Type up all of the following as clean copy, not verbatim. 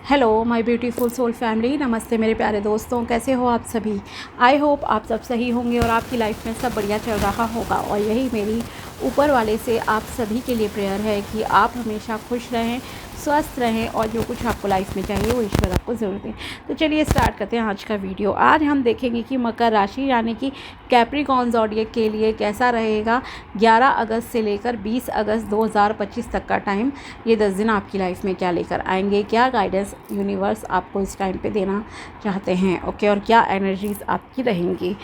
Hello my beautiful soul family, नमस्ते मेरे प्यारे दोस्तों, कैसे हो आप सभी। आई होप आप सब सही होंगे और आपकी लाइफ में सब बढ़िया चल रहा होगा। और यही मेरी ऊपर वाले से आप सभी के लिए प्रेयर है कि आप हमेशा खुश रहें, स्वस्थ रहें और जो कुछ आपको लाइफ में चाहिए वो ईश्वर आपको ज़रूर दें। तो चलिए स्टार्ट करते हैं आज का वीडियो। आज हम देखेंगे कि मकर राशि यानी कि कैप्रिकॉर्न ज़ोडिएक के लिए कैसा रहेगा 11 अगस्त से लेकर 20 अगस्त 2025 तक का टाइम। ये 10 दिन आपकी लाइफ में क्या लेकर आएंगे, क्या गाइडेंस यूनिवर्स आपको इस टाइम पे देना चाहते हैं, ओके, और क्या एनर्जीज आपकी रहेंगी।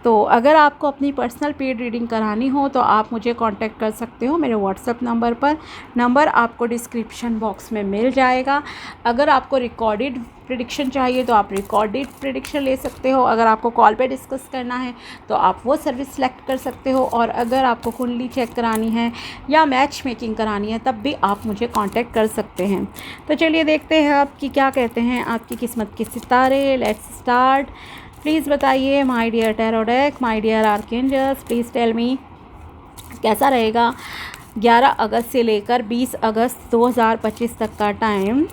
तो अगर आपको अपनी पर्सनल पेड रीडिंग करानी हो तो आप मुझे कांटेक्ट कर सकते हो मेरे व्हाट्सएप नंबर पर। नंबर आपको डिस्क्रिप्शन बॉक्स में मिल जाएगा। अगर आपको रिकॉर्डेड प्रेडिक्शन चाहिए तो आप रिकॉर्डेड प्रेडिक्शन ले सकते हो। अगर आपको कॉल पे डिस्कस करना है तो आप वो सर्विस सेलेक्ट कर सकते हो। और अगर आपको कुंडली चेक करानी है या मैच मेकिंग करानी है तब भी आप मुझे कांटेक्ट कर सकते हैं। तो चलिए देखते हैं आपकी क्या कहते हैं आपकी किस्मत के सितारे। Let's start. प्लीज़ बताइए my dear tarot deck, my dear archangels, please tell me कैसा रहेगा 11 अगस्त से लेकर 20 अगस्त 2025 तक का टाइम।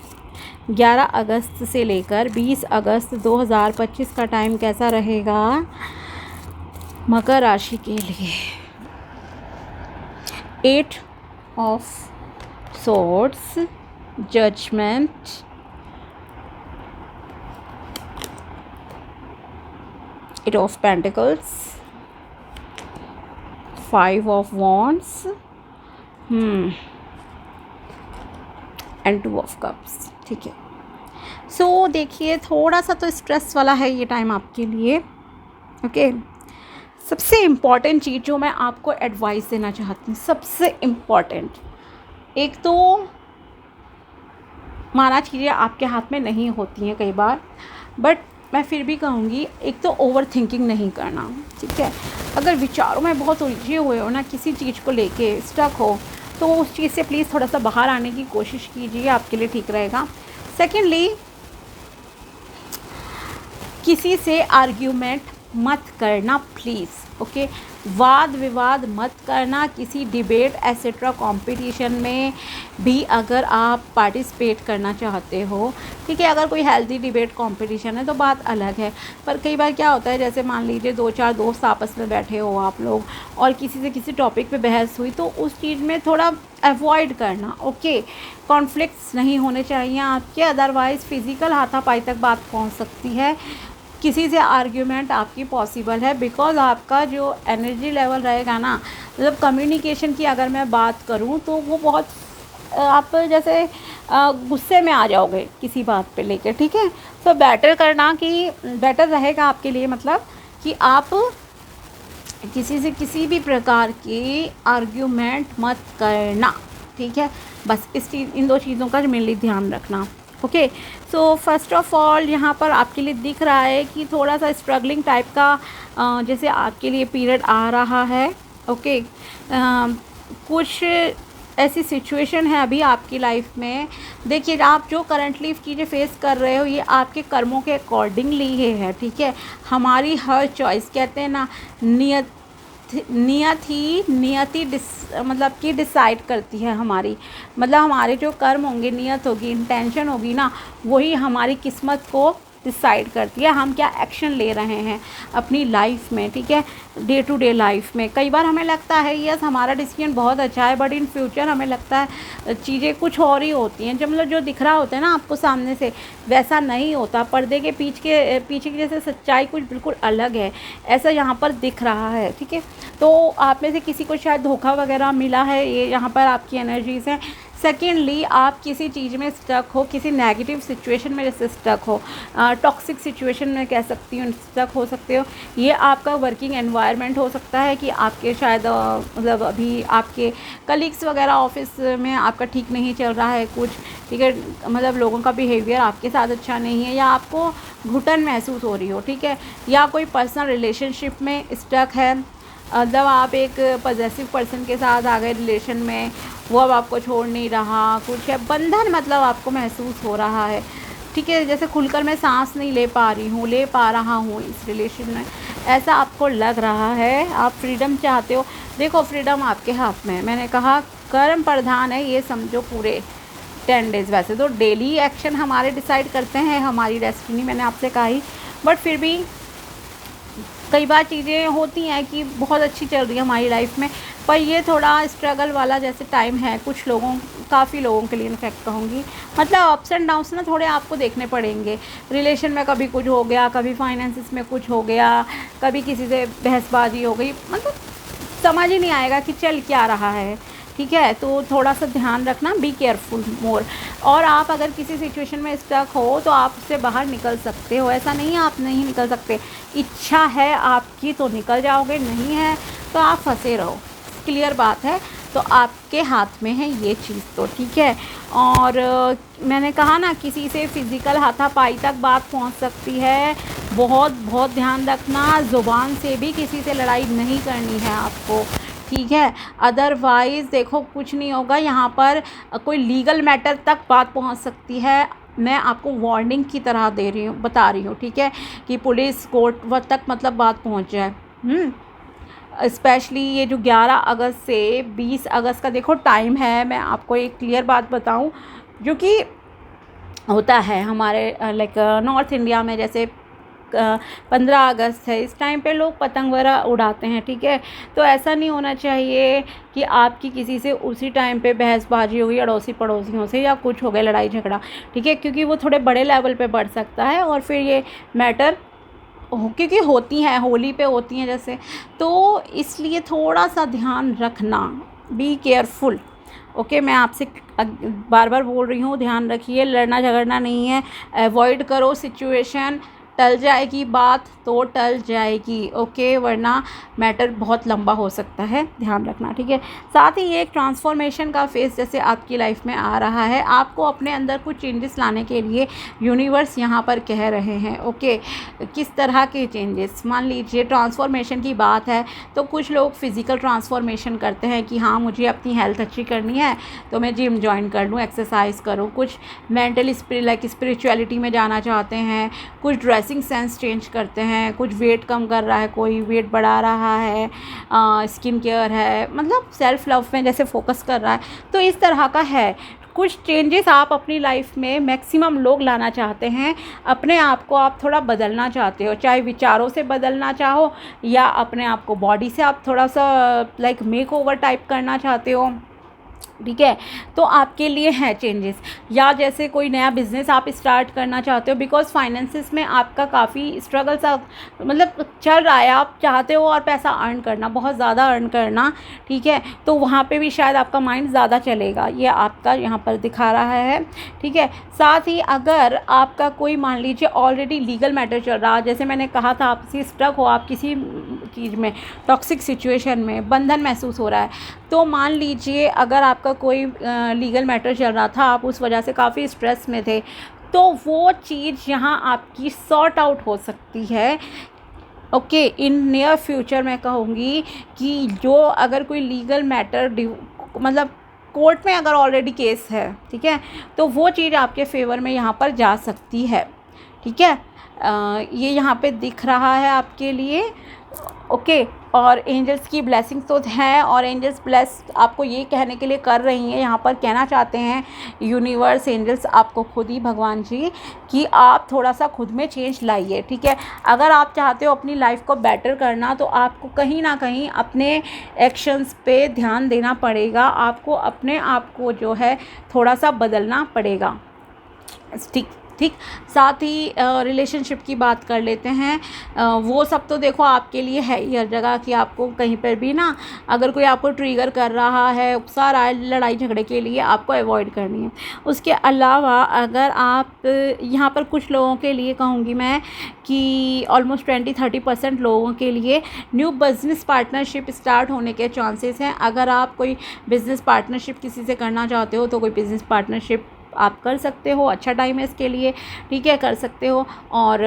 11 अगस्त से लेकर 20 अगस्त 2025 का टाइम कैसा रहेगा मकर राशि के लिए। 8 of swords, judgment, Eight of Pentacles, 5 of Wands, and 2 of Cups। ठीक है, सो देखिए थोड़ा सा तो स्ट्रेस वाला है ये टाइम आपके लिए, ओके। सबसे इम्पॉर्टेंट चीज़ जो मैं आपको एडवाइस देना चाहती हूँ, सबसे इम्पॉर्टेंट, एक तो माना चीज़ें आपके हाथ में नहीं होती हैं कई बार, बट मैं फिर भी कहूँगी एक तो ओवर थिंकिंग नहीं करना, ठीक है। अगर विचारों में बहुत उलझे हुए हो ना, किसी चीज़ को लेके स्टक हो, तो उस चीज़ से प्लीज़ थोड़ा सा बाहर आने की कोशिश कीजिए, आपके लिए ठीक रहेगा। सेकेंडली, किसी से आर्ग्यूमेंट मत करना प्लीज़, ओके। वाद विवाद मत करना किसी डिबेट एसेट्रा कंपटीशन में भी अगर आप पार्टिसिपेट करना चाहते हो, ठीक है। अगर कोई हेल्दी डिबेट कंपटीशन है तो बात अलग है, पर कई बार क्या होता है, जैसे मान लीजिए 2-4 दोस्त आपस में बैठे हो आप लोग और किसी से किसी टॉपिक पे बहस हुई, तो उस चीज़ में थोड़ा अवॉइड करना, ओके। कॉन्फ्लिक्ट्स नहीं होने चाहिए आपके, अदरवाइज़ फिज़िकल हाथापाई तक बात पहुंच सकती है। किसी से आर्ग्यूमेंट आपकी पॉसिबल है, बिकॉज आपका जो एनर्जी लेवल रहेगा ना, मतलब कम्युनिकेशन की अगर मैं बात करूं तो वो बहुत आप जैसे गुस्से में आ जाओगे किसी बात पे लेकर, ठीक है। तो बेटर रहेगा आपके लिए, मतलब कि आप किसी से किसी भी प्रकार की आर्ग्यूमेंट मत करना, ठीक है। बस इन 2 चीज़ों का मेनली ध्यान रखना, okay. So first of all यहाँ पर आपके लिए दिख रहा है कि थोड़ा सा स्ट्रगलिंग टाइप का जैसे आपके लिए पीरियड आ रहा है, ओके। कुछ ऐसी सिचुएशन है अभी आपकी लाइफ में। देखिए, आप जो करंटली चीज़ें फेस कर रहे हो ये आपके कर्मों के अकॉर्डिंगली ही है, ठीक है। हमारी हर चॉइस, कहते हैं ना, नियति मतलब कि डिसाइड करती है हमारी, मतलब हमारे जो कर्म होंगे, नियत होगी, इंटेंशन होगी ना, वही हमारी किस्मत को डिसाइड करती है हम क्या एक्शन ले रहे हैं अपनी लाइफ में, ठीक है, डे टू डे लाइफ में। कई बार हमें लगता है यस हमारा डिसीजन बहुत अच्छा है, बट इन फ्यूचर हमें लगता है चीज़ें कुछ और ही होती हैं। जब मतलब जो दिख रहा होता है ना आपको सामने से, वैसा नहीं होता। पर्दे के पीछे की जैसे सच्चाई कुछ बिल्कुल अलग है, ऐसा यहाँ पर दिख रहा है, ठीक है। तो आप में से किसी को शायद धोखा वगैरह मिला है, ये यहाँ पर आपकी एनर्जीज़ हैं। सेकेंडली, आप किसी चीज़ में स्टक हो, किसी नेगेटिव सिचुएशन में जैसे स्टक हो, टॉक्सिक सिचुएशन में कह सकती हूँ स्टक हो सकते हो। ये आपका वर्किंग एनवायरनमेंट हो सकता है कि आपके शायद मतलब अभी आपके कलीग्स वगैरह ऑफिस में आपका ठीक नहीं चल रहा है कुछ, ठीक है, मतलब लोगों का बिहेवियर आपके साथ अच्छा नहीं है, या आपको घुटन महसूस हो रही हो, ठीक है, या कोई पर्सनल रिलेशनशिप में स्टक है, मतलब आप एक पॉजेसिव पर्सन के साथ आ गए रिलेशन में, वो अब आपको छोड़ नहीं रहा, कुछ है बंधन मतलब आपको महसूस हो रहा है, ठीक है। जैसे खुलकर मैं सांस नहीं ले पा रहा हूँ इस रिलेशन में, ऐसा आपको लग रहा है। आप फ्रीडम चाहते हो, देखो फ्रीडम आपके हाथ में है। मैंने कहा कर्म प्रधान है, ये समझो पूरे, 10 डेज़। वैसे तो डेली एक्शन हमारे डिसाइड करते हैं हमारी डेस्टिनी, मैंने आपसे कहा ही, बट फिर भी कई बार चीज़ें होती हैं कि बहुत अच्छी चल रही है हमारी लाइफ में, पर ये थोड़ा स्ट्रगल वाला जैसे टाइम है कुछ लोगों, काफ़ी लोगों के लिए इनफैक्ट कहूँगी, मतलब अप्स एंड डाउन्स ना थोड़े आपको देखने पड़ेंगे। रिलेशन में कभी कुछ हो गया, कभी फाइनेंसिस में कुछ हो गया, कभी किसी से बहसबाजी हो गई, मतलब समझ ही नहीं आएगा कि चल क्या रहा है, ठीक है। तो थोड़ा सा ध्यान रखना, बी केयरफुल मोर। और आप अगर किसी सिचुएशन में स्टक हो तो आप उससे बाहर निकल सकते हो, ऐसा नहीं है आप नहीं निकल सकते। इच्छा है आपकी तो निकल जाओगे, नहीं है तो आप फंसे रहो, क्लियर बात है। तो आपके हाथ में है ये चीज़ तो, ठीक है। और मैंने कहा ना किसी से फ़िज़िकल हाथापाई तक बात पहुंच सकती है, बहुत बहुत ध्यान रखना। ज़ुबान से भी किसी से लड़ाई नहीं करनी है आपको, ठीक है। अदरवाइज़ देखो कुछ नहीं होगा, यहाँ पर कोई लीगल मैटर तक बात पहुंच सकती है। मैं आपको वार्निंग की तरह दे रही हूँ, बता रही हूँ, ठीक है, कि पुलिस कोर्ट तक मतलब बात पहुंच जाए। स्पेशली ये जो 11 अगस्त से 20 अगस्त का देखो टाइम है। मैं आपको एक क्लियर बात बताऊं, जो कि होता है हमारे लाइक नॉर्थ इंडिया में, जैसे 15 अगस्त है, इस टाइम पे लोग पतंग वगैरह उड़ाते हैं, ठीक है। तो ऐसा नहीं होना चाहिए कि आपकी किसी से उसी टाइम पे बहसबाजी हो गई अड़ोसी पड़ोसियों से, या कुछ हो गया लड़ाई झगड़ा, ठीक है, क्योंकि वो थोड़े बड़े लेवल पे बढ़ सकता है और फिर ये मैटर क्योंकि होती हैं होली पे होती हैं जैसे, तो इसलिए थोड़ा सा ध्यान रखना, बी केयरफुल। ओके, मैं आपसे बार बार बोल रही हूँ, ध्यान रखिए, लड़ना झगड़ना नहीं है, अवॉइड करो सिचुएशन। टल जाएगी बात तो टल जाएगी, ओके, वरना मैटर बहुत लंबा हो सकता है, ध्यान रखना, ठीक है। साथ ही ये एक ट्रांसफॉर्मेशन का फेस जैसे आपकी लाइफ में आ रहा है, आपको अपने अंदर कुछ चेंजेस लाने के लिए यूनिवर्स यहाँ पर कह रहे हैं, ओके। किस तरह के चेंजेस, मान लीजिए ट्रांसफॉर्मेशन की बात है तो कुछ लोग फिज़िकल ट्रांसफॉर्मेशन करते हैं कि हाँ मुझे अपनी हेल्थ अच्छी करनी है तो मैं जिम ज्वाइन कर लूँ, एक्सरसाइज करूँ। कुछ मेंटल लाइक स्पिरिचुअलिटी में जाना चाहते हैं, कुछ ड्रेसिंग सेंस चेंज करते हैं, कुछ वेट कम कर रहा है, कोई वेट बढ़ा रहा है, स्किन केयर है, मतलब सेल्फ लव में जैसे फोकस कर रहा है, तो इस तरह का है। कुछ चेंजेस आप अपनी लाइफ में मैक्सिमम लोग लाना चाहते हैं, अपने आप को आप थोड़ा बदलना चाहते हो, चाहे विचारों से बदलना चाहो या अपने आप को बॉडी से आप थोड़ा सा लाइक मेक ओवर टाइप करना चाहते हो, ठीक है। तो आपके लिए है चेंजेस, या जैसे कोई नया बिज़नेस आप स्टार्ट करना चाहते हो, बिकॉज फाइनेंसिस में आपका काफ़ी स्ट्रगल सा मतलब चल रहा है, आप चाहते हो और पैसा अर्न करना, बहुत ज़्यादा अर्न करना, ठीक है। तो वहाँ पे भी शायद आपका माइंड ज़्यादा चलेगा, ये आपका यहाँ पर दिखा रहा है, ठीक है। साथ ही अगर आपका कोई मान लीजिए ऑलरेडी लीगल मैटर चल रहा है, जैसे मैंने कहा था आप किसी स्ट्रक हो, आप किसी चीज़ में टॉक्सिक सिचुएशन में बंधन महसूस हो रहा है, तो मान लीजिए अगर आपका कोई लीगल मैटर चल रहा था, आप उस वजह से काफ़ी स्ट्रेस में थे, तो वो चीज़ यहाँ आपकी सॉर्ट आउट हो सकती है, ओके। इन नियर फ्यूचर मैं कहूँगी कि जो अगर कोई लीगल मैटर मतलब कोर्ट में अगर ऑलरेडी केस है, ठीक है, तो वो चीज़ आपके फेवर में यहाँ पर जा सकती है, ठीक है। ये यहाँ पे दिख रहा है आपके लिए, ओके। और एंजल्स की ब्लेसिंग्स तो हैं, और एंजल्स ब्लेस आपको ये कहने के लिए कर रही हैं, यहाँ पर कहना चाहते हैं यूनिवर्स, एंजल्स आपको खुद ही भगवान जी, कि आप थोड़ा सा खुद में चेंज लाइए, ठीक है। अगर आप चाहते हो अपनी लाइफ को बेटर करना, तो आपको कहीं ना कहीं अपने एक्शंस पे ध्यान देना पड़ेगा, आपको अपने आप को जो है थोड़ा सा बदलना पड़ेगा, ठीक। साथ ही रिलेशनशिप की बात कर लेते हैं। वो सब तो देखो आपके लिए है ही हर जगह, कि आपको कहीं पर भी ना अगर कोई आपको ट्रिगर कर रहा है, उकसा रहा है लड़ाई झगड़े के लिए, आपको अवॉइड करनी है। उसके अलावा अगर आप यहाँ पर कुछ लोगों के लिए कहूँगी मैं कि ऑलमोस्ट 20-30% लोगों के लिए न्यू बिज़नेस पार्टनरशिप स्टार्ट होने के चांसेस हैं। अगर आप कोई बिज़नेस पार्टनरशिप किसी से करना चाहते हो तो कोई बिज़नेस पार्टनरशिप आप कर सकते हो, अच्छा टाइम है इसके लिए, ठीक है, कर सकते हो। और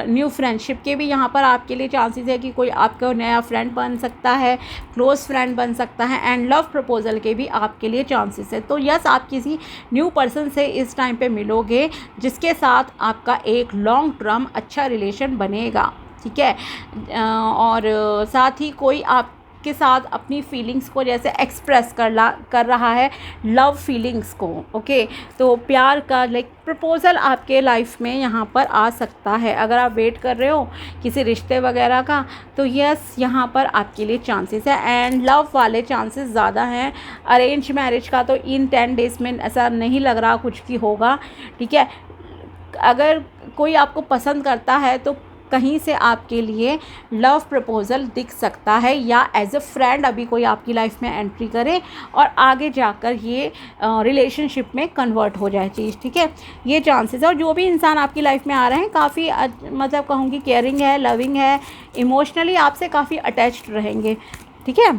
न्यू फ्रेंडशिप के भी यहाँ पर आपके लिए चांसेस है कि कोई आपका नया फ्रेंड बन सकता है, क्लोज फ्रेंड बन सकता है, एंड लव प्रपोजल के भी आपके लिए चांसेस है। तो यस, आप किसी न्यू पर्सन से इस टाइम पे मिलोगे जिसके साथ आपका एक लॉन्ग टर्म अच्छा रिलेशन बनेगा, ठीक है। और साथ ही कोई आप आपके साथ अपनी फीलिंग्स को जैसे एक्सप्रेस कर रहा है, लव फीलिंग्स को। ओके, तो प्यार का लाइक प्रपोज़ल आपके लाइफ में यहाँ पर आ सकता है। अगर आप वेट कर रहे हो किसी रिश्ते वगैरह का, तो यस, यहाँ पर आपके लिए चांसेस है एंड लव वाले चांसेस ज़्यादा हैं। अरेंज मैरिज का तो इन 10 डेज़ में ऐसा नहीं लग रहा कुछ की होगा, ठीक है। अगर कोई आपको पसंद करता है तो कहीं से आपके लिए लव प्रपोज़ल दिख सकता है, या एज अ फ्रेंड अभी कोई आपकी लाइफ में एंट्री करे और आगे जाकर ये रिलेशनशिप में कन्वर्ट हो जाए चीज़, ठीक है। ये चांसेस है। और जो भी इंसान आपकी लाइफ में आ रहे हैं काफ़ी मतलब कहूँगी केयरिंग है, लविंग है, इमोशनली आपसे काफ़ी अटैच्ड रहेंगे, ठीक है।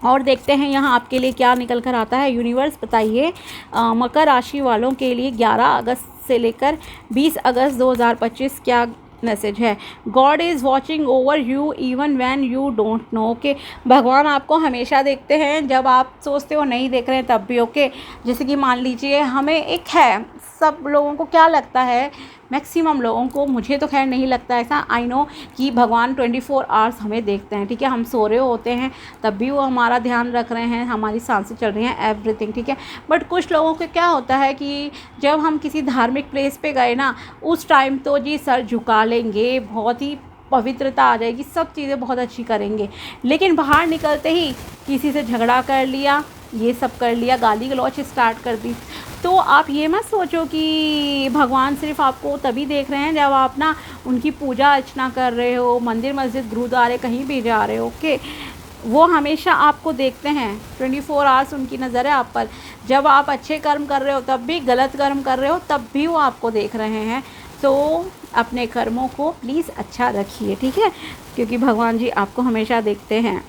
और देखते हैं यहाँ आपके लिए क्या निकल कर आता है। यूनिवर्स बताइए मकर राशि वालों के लिए 11 अगस्त से लेकर 20 अगस्त 2025 क्या मैसेज है। God is watching over you even when you don't know. Okay, भगवान आपको हमेशा देखते हैं, जब आप सोचते हो नहीं देख रहे हैं तब भी। ओके, जैसे कि मान लीजिए हमें एक है, सब लोगों को क्या लगता है, मैक्सिमम लोगों को, मुझे तो खैर नहीं लगता ऐसा, आई नो, कि भगवान 24 आवर्स हमें देखते हैं, ठीक है। हम सो रहे होते हैं तब भी वो हमारा ध्यान रख रहे हैं, हमारी सांसें चल रही हैं, एवरीथिंग, ठीक है। बट कुछ लोगों को क्या होता है कि जब हम किसी धार्मिक प्लेस पे गए ना, उस टाइम तो जी सर झुका लेंगे, बहुत ही पवित्रता आ जाएगी, सब चीज़ें बहुत अच्छी करेंगे, लेकिन बाहर निकलते ही किसी से झगड़ा कर लिया, ये सब कर लिया, गाली गलौच स्टार्ट कर दी, तो आप ये मत सोचो कि भगवान सिर्फ आपको तभी देख रहे हैं जब आप ना उनकी पूजा अर्चना कर रहे हो, मंदिर मस्जिद गुरुद्वारे कहीं भी जा रहे हो। ओके, वो हमेशा आपको देखते हैं, 24 आवर्स उनकी नज़र है आप पर। जब आप अच्छे कर्म कर रहे हो तब भी, गलत कर्म कर रहे हो तब भी वो आपको देख रहे हैं। तो अपने कर्मों को प्लीज़ अच्छा रखिए, ठीक है, क्योंकि भगवान जी आपको हमेशा देखते हैं।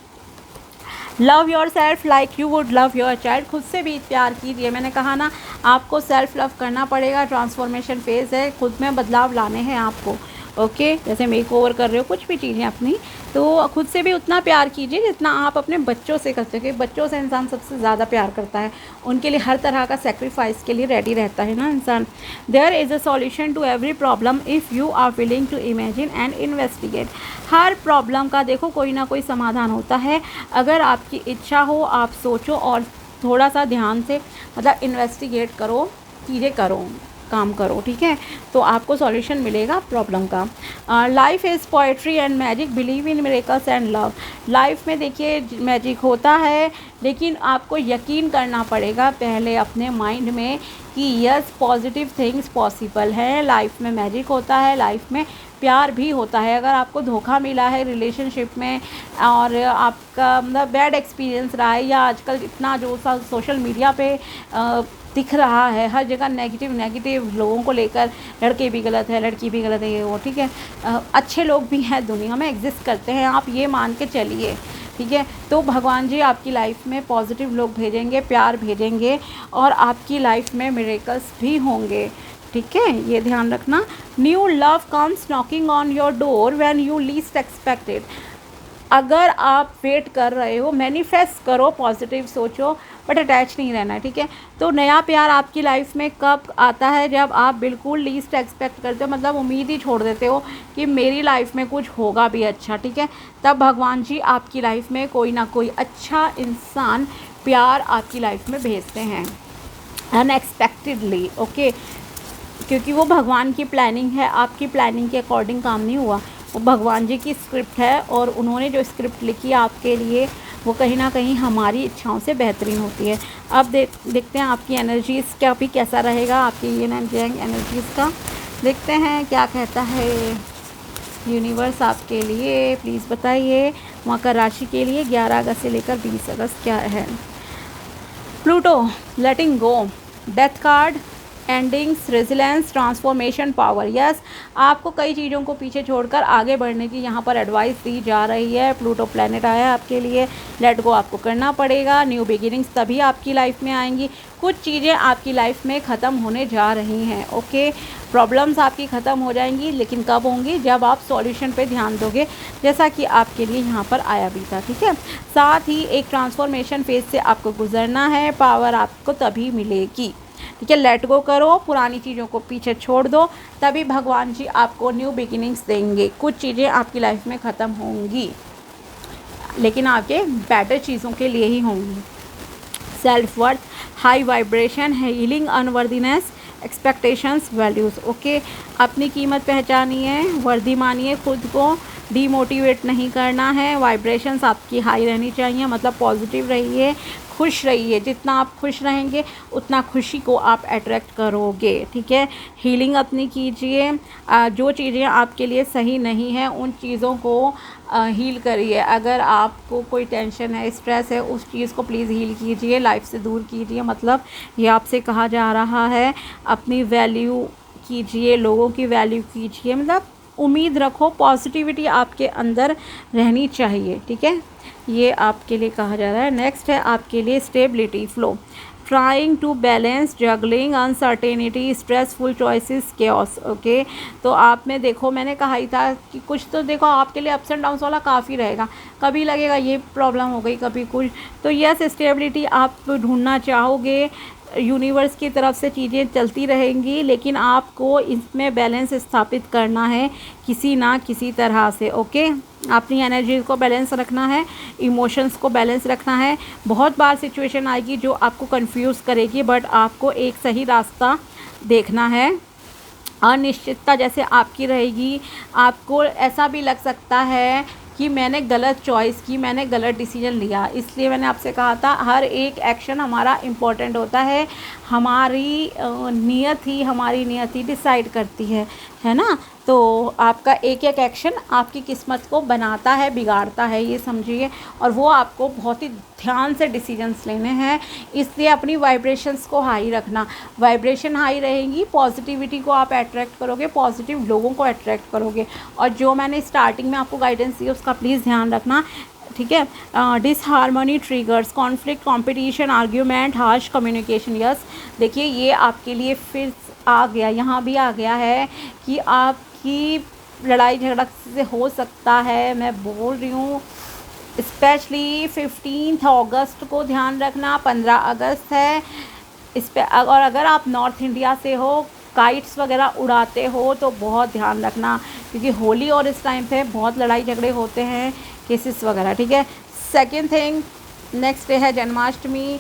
Love your self like you would love your child. खुद से भी प्यार कीजिए। मैंने कहा ना, आपको सेल्फ लव करना पड़ेगा, ट्रांसफॉर्मेशन फेज़ है, खुद में बदलाव लाने हैं आपको। ओके, जैसे मेक ओवर कर रहे हो कुछ भी चीज़ें अपनी, तो खुद से भी उतना प्यार कीजिए जितना आप अपने बच्चों से करते हो, क्योंकि बच्चों से इंसान सबसे ज़्यादा प्यार करता है, उनके लिए हर तरह का सेक्रीफाइस के लिए रेडी रहता है ना इंसान। There is a solution to every problem if you are willing to imagine and investigate. हर प्रॉब्लम का देखो कोई ना कोई समाधान होता है, अगर आपकी इच्छा हो, आप सोचो और थोड़ा सा ध्यान से मतलब इन्वेस्टिगेट करो, चीज़ें करो, काम करो, ठीक है, तो आपको सॉल्यूशन मिलेगा प्रॉब्लम का। Life is poetry and magic, believe in miracles and love. Life में देखिए मैजिक होता है, लेकिन आपको यकीन करना पड़ेगा पहले अपने माइंड में कि यस, पॉजिटिव थिंग्स पॉसिबल है। लाइफ में मैजिक होता है, लाइफ में प्यार भी होता है। अगर आपको धोखा मिला है रिलेशनशिप में और आपका मतलब बैड एक्सपीरियंस रहा है, या आजकल इतना जो सोशल मीडिया पे दिख रहा है हर जगह नेगेटिव लोगों को लेकर, लड़के भी गलत है, लड़की भी गलत है, ये वो, ठीक है, अच्छे लोग भी हैं दुनिया में, एग्जिस्ट करते हैं, आप ये मान के चलिए, ठीक है। तो भगवान जी आपकी लाइफ में पॉजिटिव लोग भेजेंगे, प्यार भेजेंगे, और आपकी लाइफ में मिरेकल्स भी होंगे, ठीक है, ये ध्यान रखना। New love comes knocking on your door when you least expected. अगर आप वेट कर रहे हो, मैनिफेस्ट करो, पॉजिटिव सोचो, बट अटैच नहीं रहना है, ठीक है। तो नया प्यार आपकी लाइफ में कब आता है, जब आप बिल्कुल लीस्ट एक्सपेक्ट करते हो, मतलब उम्मीद ही छोड़ देते हो कि मेरी लाइफ में कुछ होगा भी अच्छा, ठीक है, तब भगवान जी आपकी लाइफ में कोई ना कोई अच्छा इंसान प्यार आपकी लाइफ में भेजते हैं अनएक्सपेक्टेडली। ओके, क्योंकि वो भगवान की प्लानिंग है, आपकी प्लानिंग के अकॉर्डिंग काम नहीं हुआ, वो भगवान जी की स्क्रिप्ट है, और उन्होंने जो स्क्रिप्ट लिखी है आपके लिए, वो कहीं ना कहीं हमारी इच्छाओं से बेहतरीन होती है। अब देखते हैं आपकी एनर्जीज़ क्या भी कैसा रहेगा, आपकी ये एनर्जीज़ का देखते हैं क्या कहता है यूनिवर्स आपके लिए। प्लीज़ बताइए मकर राशि के लिए 11 अगस्त से लेकर 20 अगस्त क्या है। Pluto, letting go, death card, endings, resilience, transformation, power. Yes, आपको कई चीज़ों को पीछे छोड़कर आगे बढ़ने की यहाँ पर एडवाइस दी जा रही है। प्लूटो प्लैनेट आया आपके लिए, लेट गो आपको करना पड़ेगा, न्यू बिगिनिंग्स तभी आपकी लाइफ में आएंगी। कुछ चीज़ें आपकी लाइफ में ख़त्म होने जा रही हैं। ओके, प्रॉब्लम्स आपकी ख़त्म हो जाएंगी, लेकिन कब होंगी, जब आप सॉल्यूशन पे ध्यान दोगे, जैसा कि आपके लिए यहाँ पर आया भी था, ठीक है। साथ ही एक ट्रांसफॉर्मेशन फेज से आपको गुजरना है, पावर आपको तभी मिलेगी, ठीक है। लेट गो करो, पुरानी चीज़ों को पीछे छोड़ दो, तभी भगवान जी आपको न्यू बिगिनिंग्स देंगे। कुछ चीज़ें आपकी लाइफ में ख़त्म होंगी। लेकिन आपके बेटर चीज़ों के लिए ही होंगी। Self worth, high vibration, healing, unworthiness, expectations, values. Okay, अपनी कीमत पहचानिए, वर्दी मानिए, खुद को डीमोटिवेट नहीं करना है। वाइब्रेशंस आपकी हाई रहनी चाहिए, मतलब पॉजिटिव रहिए, खुश रहिए। जितना आप खुश रहेंगे उतना खुशी को आप अट्रैक्ट करोगे। ठीक है, हीलिंग अपनी कीजिए। जो चीज़ें आपके लिए सही नहीं हैं उन चीज़ों को हील करिए। अगर आपको कोई टेंशन है, स्ट्रेस है, उस चीज़ को प्लीज़ हील कीजिए, लाइफ से दूर कीजिए। मतलब ये आपसे कहा जा रहा है अपनी वैल्यू कीजिए, लोगों की वैल्यू कीजिए, मतलब उम्मीद रखो, पॉजिटिविटी आपके अंदर रहनी चाहिए। ठीक है, ये आपके लिए कहा जा रहा है। नेक्स्ट है आपके लिए stability, flow, trying to balance, juggling, uncertainty, stressful choices, chaos. Okay, तो आप में देखो, मैंने कहा ही था कि कुछ तो देखो आपके लिए अप्स एंड डाउन्स वाला काफ़ी रहेगा। कभी लगेगा ये प्रॉब्लम हो गई, कभी कुछ, तो यस स्टेबिलिटी आप ढूंढना चाहोगे। यूनिवर्स की तरफ से चीज़ें चलती रहेंगी, लेकिन आपको इसमें बैलेंस स्थापित करना है किसी ना किसी तरह से। ओके, अपनी एनर्जी को बैलेंस रखना है, इमोशंस को बैलेंस रखना है। बहुत बार सिचुएशन आएगी जो आपको कंफ्यूज करेगी, बट आपको एक सही रास्ता देखना है। अनिश्चितता जैसे आपकी रहेगी, आपको ऐसा भी लग सकता है कि मैंने गलत चॉइस की, मैंने गलत डिसीजन लिया। इसलिए मैंने आपसे कहा था हर एक एक्शन हमारा इम्पोर्टेंट होता है, हमारी नियत ही डिसाइड करती है ना। तो आपका एक एक एक्शन आपकी किस्मत को बनाता है, बिगाड़ता है, ये समझिए। और वो आपको बहुत ही ध्यान से डिसीजंस लेने हैं। इसलिए अपनी वाइब्रेशंस को हाई रखना, वाइब्रेशन हाई रहेंगी, पॉजिटिविटी को आप अट्रैक्ट करोगे, पॉजिटिव लोगों को अट्रैक्ट करोगे। और जो मैंने स्टार्टिंग में आपको गाइडेंस दी उसका प्लीज़ ध्यान रखना। ठीक है, disharmony triggers, conflict, competition, argument, harsh communication. Yes, देखिए ये आपके लिए फिर आ गया, यहाँ भी आ गया है कि आपकी लड़ाई झगड़ा से हो सकता है। मैं बोल रही हूँ स्पेशली 15 अगस्त को ध्यान रखना, 15 अगस्त है इस पर। और अगर आप नॉर्थ इंडिया से हो, काइट्स वगैरह उड़ाते हो तो बहुत ध्यान रखना, क्योंकि होली और इस टाइम पे बहुत लड़ाई झगड़े होते हैं, केसेस वगैरह। ठीक है, सेकंड थिंग, नेक्स्ट डे है जन्माष्टमी।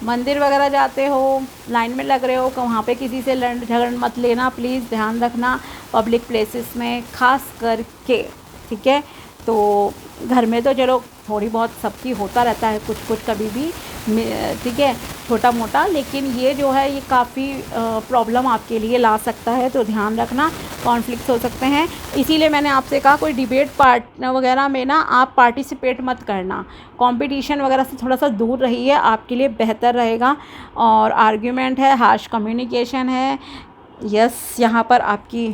मंदिर वगैरह जाते हो, लाइन में लग रहे हो, वहाँ पे किसी से लड़ झगड़ मत लेना, प्लीज़ ध्यान रखना, पब्लिक प्लेसेस में खास करके। ठीक है, तो घर में तो चलो थोड़ी बहुत सबकी होता रहता है, कुछ कुछ कभी भी, ठीक है, छोटा मोटा, लेकिन ये जो है ये काफ़ी प्रॉब्लम आपके लिए ला सकता है, तो ध्यान रखना, कॉन्फ्लिक्ट्स हो सकते हैं। इसीलिए मैंने आपसे कहा कोई डिबेट पार्ट वगैरह में ना आप पार्टिसिपेट मत करना, कंपटीशन वगैरह से थोड़ा सा दूर रहिए, आपके लिए बेहतर रहेगा। और आर्ग्यूमेंट है, हार्श कम्युनिकेशन है, यस यहाँ पर आपकी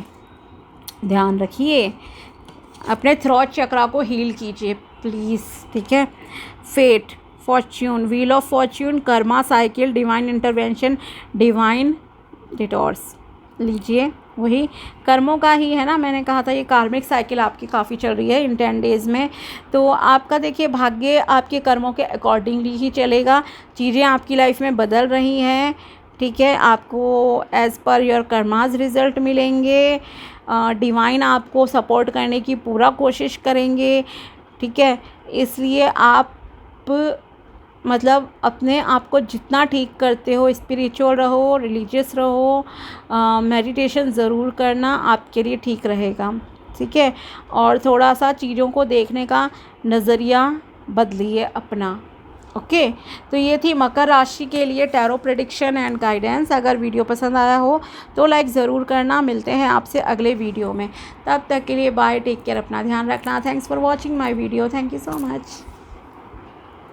ध्यान रखिए, अपने थ्रोट चक्रा को हील कीजिए प्लीज़। ठीक है, fate, fortune, wheel of fortune, karma cycle, divine intervention, divine detours लीजिए, वही कर्मों का ही है ना। मैंने कहा था ये कार्मिक साइकिल आपकी काफ़ी चल रही है इन 10 डेज़ में, तो आपका देखिए भाग्य आपके कर्मों के अकॉर्डिंगली ही चलेगा, चीज़ें आपकी लाइफ में बदल रही हैं। ठीक है, आपको as per your karmas result मिलेंगे, डिवाइन आपको सपोर्ट करने की पूरा कोशिश करेंगे। ठीक है, इसलिए आप मतलब अपने आप को जितना ठीक करते हो, स्पिरिचुअल रहो, रिलीजियस रहो, मेडिटेशन ज़रूर करना, आपके लिए ठीक रहेगा। ठीक है, और थोड़ा सा चीज़ों को देखने का नज़रिया बदलिए अपना। ओके, तो ये थी मकर राशि के लिए टैरो प्रेडिक्शन एंड गाइडेंस। अगर वीडियो पसंद आया हो तो लाइक ज़रूर करना। मिलते हैं आपसे अगले वीडियो में, तब तक के लिए बाय, टेक केयर, अपना ध्यान रखना। Thanks for watching my video, thank you so much.